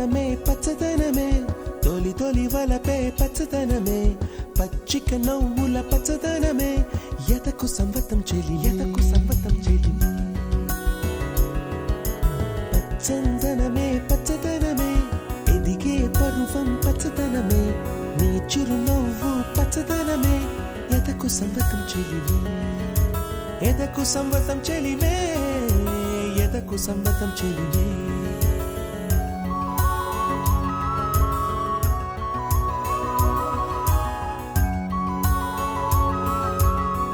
పచ్చదనమే పచ్చదనమే తొలి తొలి వలపే పచ్చదనమే పచ్చిక నవ్వుల పచ్చదనమే ఎదకు సంవతం చెలి ఎదకు సంవతం చెలి పచ్చందనమే పచ్చదనమే ఎదిగే పరువం పచ్చదనమే నీ చిరునవ్వు పచ్చదనమే ఎదకు సంవతం చెలివే ఎదకు సంవతం చెలివే ఎదకు సంవతం చెలివే